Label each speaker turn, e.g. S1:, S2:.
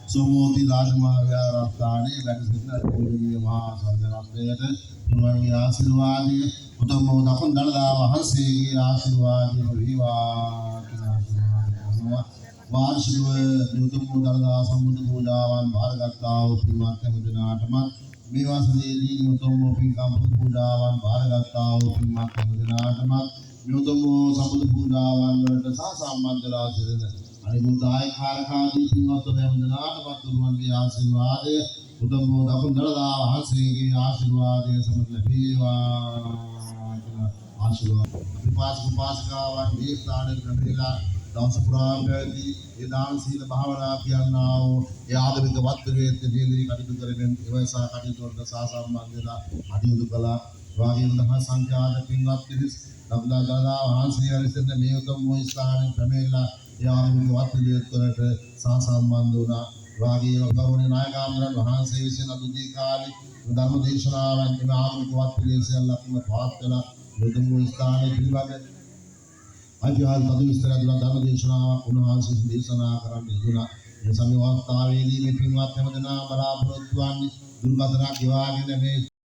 S1: සෝමෝති රාජමහාවිහාරස්ථානයේ වැඩ සිටින පූජනීය මහා සංඝරත්නයට තුන්වන්ගේ ආශිර්වාදය උතුම් වූ දකුණු දළදා වහන්සේගේ ආශිර්වාදය වේවා කියලා ආශිර්වාද වාර්ෂිකව උතුම් වූ දළදා සම්බුද්ධ පූජාවන් භාරගත්තා වූ පින්වත් හැම දිනාටම මේ වසරේදී උතුම් වූ පින්කම් පූජාවන් භාරගත්තා වූ පින්වත් හැම දිනාටම මේ උතුම් වූ සම්බුද්ධ පූජාවන් වලට සහසම්බන්ධලා සිටින අනිබුද්ධාය කාරකාදී පින්වත් හැමදෙනාටම තුන්වන්ගේ ආශිර්වාදය උතුම් වූ දකුණු දළදා වහන්සේගේ ආශිර්වාදය සමග ලැබේවා කියලා ආශිර්වාද. විපාසිකාවන් මේ ස්ථානයේ ක්‍රමෙලා දවස පුරාමදී ඒ දාන සීල භාවනා කියනවා වූ ඒ ආගමික වත්පිළිවෙත් දෙවියන් කටයුතු කරමින් ඒවසා කටයුතු වලට සහසම්බන්ධ වෙලා අඩියුදු කළා. වාගේ මහා සංඝයාත පින්වත් පිරිස් දකුණු දළදා වහන්සේ හරිසෙන් මේ උතුම් වූ ස්ථානයේ ක්‍රමෙලා යාමික වත්පිළිවෙත් වලට සහසම්බන්ධ වුණා. වාගේ ගෞරවනීය නායකයන් වහන්සේ විසින් අදුදී කාලේ ධර්ම දේශනාවන් මේ ආගමික වත්පිළිවෙත් සියල්ලක්ම පවත්වලා උතුම් වූ ස්ථානයේ පිළිබඳ අධ්‍යාත්ම පද විස්තර දුන ධර්ම දේශනාවක් උන්වහන්සේ දේශනා කරන්න යෙදුණා. මේ සමය අවස්ථාවේදී මේ පින්වත් හැමදෙනා බලාපොරොත්තු වන්නේ දුර්ගතනා ගෙවාගෙන මේ